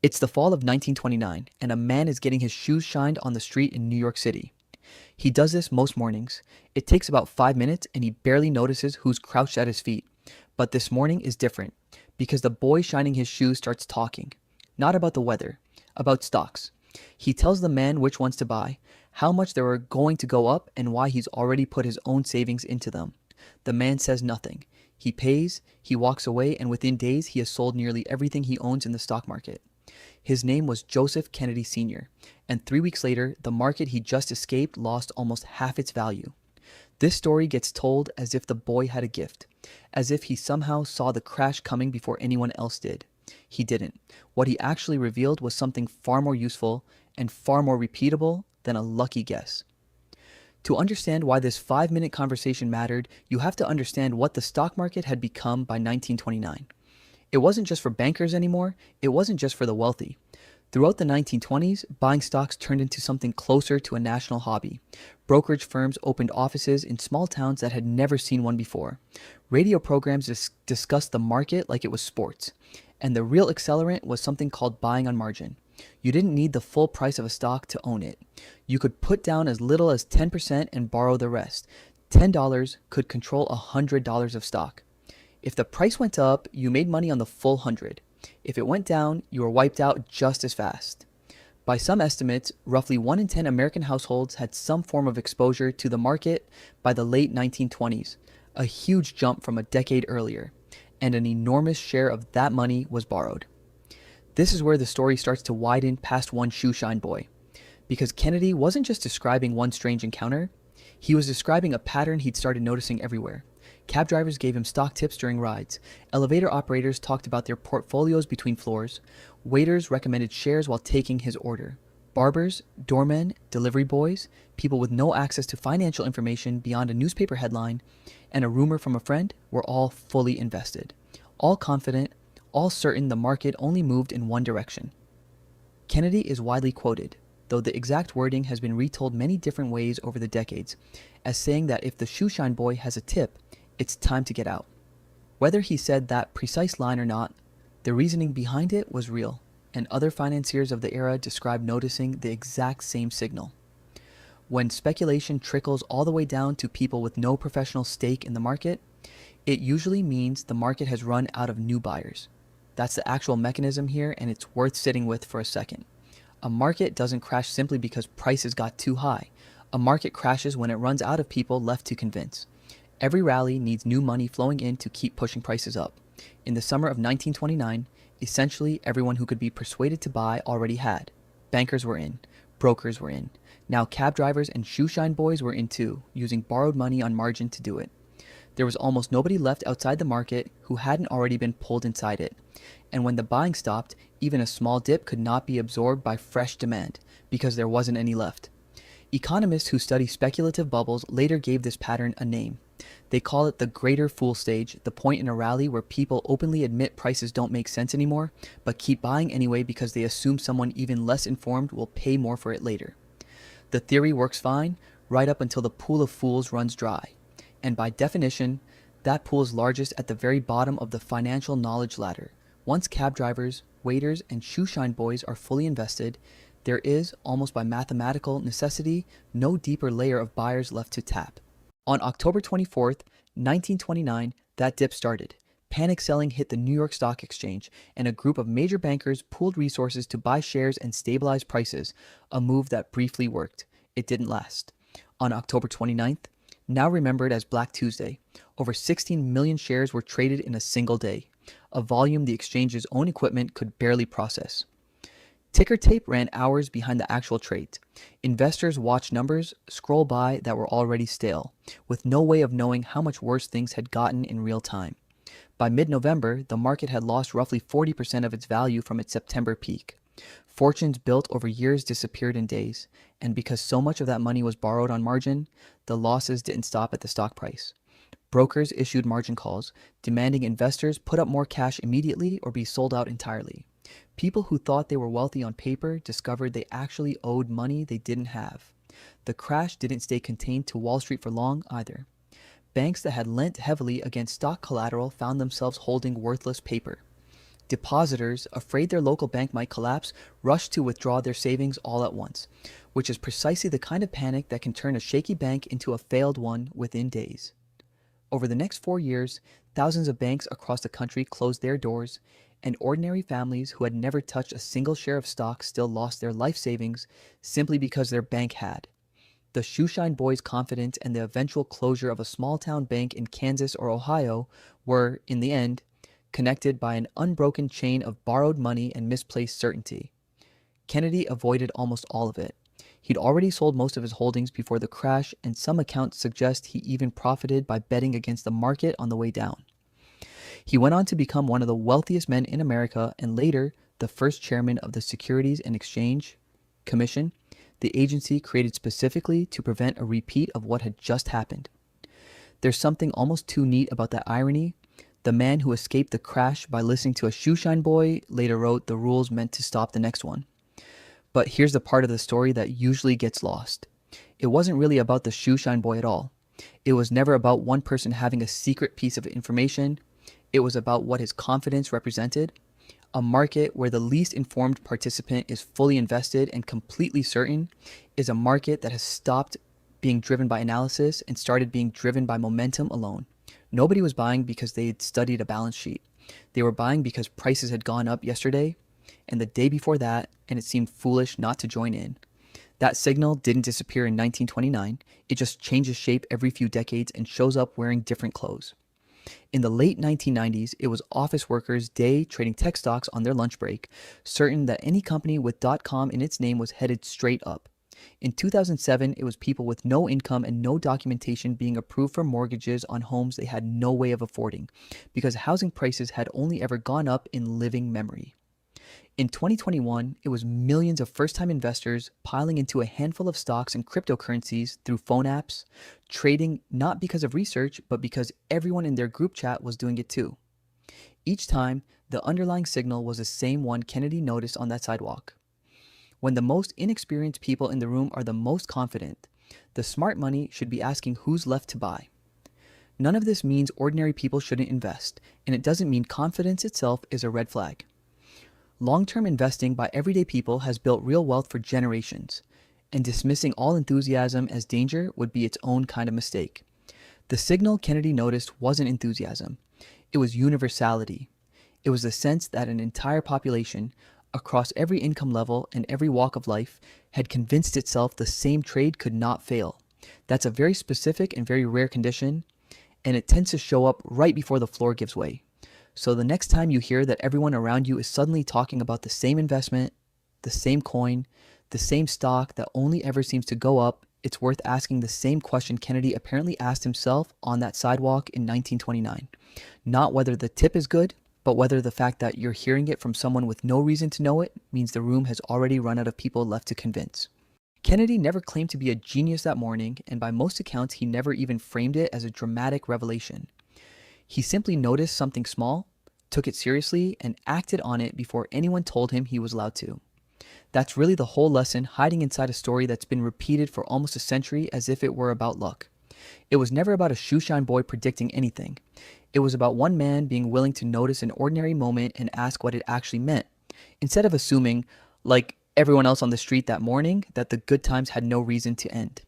It's the fall of 1929, and a man is getting his shoes shined on the street in New York City. He does this most mornings. It takes about 5 minutes, and he barely notices who's crouched at his feet. But this morning is different, because the boy shining his shoes starts talking. Not about the weather, about stocks. He tells the man which ones to buy, how much they were going to go up, and why he's already put his own savings into them. The man says nothing. He pays, he walks away, and within days he has sold nearly everything he owns in the stock market. His name was Joseph Kennedy Sr., and 3 weeks later, the market he just escaped lost almost half its value. This story gets told as if the boy had a gift, as if he somehow saw the crash coming before anyone else did. He didn't. What he actually revealed was something far more useful and far more repeatable than a lucky guess. To understand why this 5-minute conversation mattered, you have to understand what the stock market had become by 1929. It wasn't just for bankers anymore, it wasn't just for the wealthy. Throughout the 1920s, buying stocks turned into something closer to a national hobby. Brokerage firms opened offices in small towns that had never seen one before. Radio programs discussed the market like it was sports. And the real accelerant was something called buying on margin. You didn't need the full price of a stock to own it. You could put down as little as 10% and borrow the rest. $10 could control $100 of stock. If the price went up, you made money on the full 100. If it went down, you were wiped out just as fast. By some estimates, roughly 1 in 10 American households had some form of exposure to the market by the late 1920s, a huge jump from a decade earlier, and an enormous share of that money was borrowed. This is where the story starts to widen past one shoeshine boy, because Kennedy wasn't just describing one strange encounter, he was describing a pattern he'd started noticing everywhere. Cab drivers gave him stock tips during rides. Elevator operators talked about their portfolios between floors. Waiters recommended shares while taking his order. Barbers, doormen, delivery boys, people with no access to financial information beyond a newspaper headline and a rumor from a friend were all fully invested. All confident, all certain the market only moved in one direction. Kennedy is widely quoted, though the exact wording has been retold many different ways over the decades, as saying that if the shoeshine boy has a tip, it's time to get out. Whether he said that precise line or not, the reasoning behind it was real, and other financiers of the era described noticing the exact same signal. When speculation trickles all the way down to people with no professional stake in the market, it usually means the market has run out of new buyers. That's the actual mechanism here, and it's worth sitting with for a second. A market doesn't crash simply because prices got too high. A market crashes when it runs out of people left to convince. Every rally needs new money flowing in to keep pushing prices up. In the summer of 1929, essentially everyone who could be persuaded to buy already had. Bankers were in. Brokers were in. Now cab drivers and shoeshine boys were in too, using borrowed money on margin to do it. There was almost nobody left outside the market who hadn't already been pulled inside it. And when the buying stopped, even a small dip could not be absorbed by fresh demand, because there wasn't any left. Economists who study speculative bubbles later gave this pattern a name. They call it the greater fool stage, the point in a rally where people openly admit prices don't make sense anymore, but keep buying anyway because they assume someone even less informed will pay more for it later. The theory works fine, right up until the pool of fools runs dry. And by definition, that pool is largest at the very bottom of the financial knowledge ladder. Once cab drivers, waiters, and shoeshine boys are fully invested, there is, almost by mathematical necessity, no deeper layer of buyers left to tap. On October 24th, 1929, that dip started. Panic selling hit the New York Stock Exchange, and a group of major bankers pooled resources to buy shares and stabilize prices, a move that briefly worked. It didn't last. On October 29th, now remembered as Black Tuesday, over 16 million shares were traded in a single day, a volume the exchange's own equipment could barely process. Ticker tape ran hours behind the actual trades. Investors watched numbers scroll by that were already stale, with no way of knowing how much worse things had gotten in real time. By mid-November, the market had lost roughly 40% of its value from its September peak. Fortunes built over years disappeared in days, and because so much of that money was borrowed on margin, the losses didn't stop at the stock price. Brokers issued margin calls, demanding investors put up more cash immediately or be sold out entirely. People who thought they were wealthy on paper discovered they actually owed money they didn't have. The crash didn't stay contained to Wall Street for long either. Banks that had lent heavily against stock collateral found themselves holding worthless paper. Depositors, afraid their local bank might collapse, rushed to withdraw their savings all at once, which is precisely the kind of panic that can turn a shaky bank into a failed one within days. Over the next 4 years, thousands of banks across the country closed their doors, and ordinary families who had never touched a single share of stock still lost their life savings simply because their bank had. The Shoeshine Boys' confidence and the eventual closure of a small town bank in Kansas or Ohio were, in the end, connected by an unbroken chain of borrowed money and misplaced certainty. Kennedy avoided almost all of it. He'd already sold most of his holdings before the crash, and some accounts suggest he even profited by betting against the market on the way down. He went on to become one of the wealthiest men in America and later the first chairman of the Securities and Exchange Commission, the agency created specifically to prevent a repeat of what had just happened. There's something almost too neat about that irony. The man who escaped the crash by listening to a shoeshine boy later wrote the rules meant to stop the next one. But here's the part of the story that usually gets lost. It wasn't really about the shoeshine boy at all. It was never about one person having a secret piece of information. It was about what his confidence represented. A market where the least informed participant is fully invested and completely certain is a market that has stopped being driven by analysis and started being driven by momentum alone. Nobody was buying because they had studied a balance sheet. They were buying because prices had gone up yesterday and the day before that, and it seemed foolish not to join in. That signal didn't disappear in 1929. It just changes shape every few decades and shows up wearing different clothes. In the late 1990s, it was office workers day trading tech stocks on their lunch break, certain that any company with .com in its name was headed straight up. In 2007, it was people with no income and no documentation being approved for mortgages on homes they had no way of affording, because housing prices had only ever gone up in living memory. In 2021, it was millions of first-time investors piling into a handful of stocks and cryptocurrencies through phone apps, trading not because of research, but because everyone in their group chat was doing it too. Each time, the underlying signal was the same one Kennedy noticed on that sidewalk. When the most inexperienced people in the room are the most confident, the smart money should be asking who's left to buy. None of this means ordinary people shouldn't invest, and it doesn't mean confidence itself is a red flag. Long-term investing by everyday people has built real wealth for generations, and dismissing all enthusiasm as danger would be its own kind of mistake. The signal Kennedy noticed wasn't enthusiasm. It was universality. It was the sense that an entire population, across every income level and every walk of life, had convinced itself the same trade could not fail. That's a very specific and very rare condition, and it tends to show up right before the floor gives way. So the next time you hear that everyone around you is suddenly talking about the same investment, the same coin, the same stock that only ever seems to go up, it's worth asking the same question Kennedy apparently asked himself on that sidewalk in 1929. Not whether the tip is good, but whether the fact that you're hearing it from someone with no reason to know it means the room has already run out of people left to convince. Kennedy never claimed to be a genius that morning, and by most accounts he never even framed it as a dramatic revelation. He simply noticed something small, took it seriously, and acted on it before anyone told him he was allowed to. That's really the whole lesson hiding inside a story that's been repeated for almost a century as if it were about luck. It was never about a shoeshine boy predicting anything. It was about one man being willing to notice an ordinary moment and ask what it actually meant, instead of assuming, like everyone else on the street that morning, that the good times had no reason to end.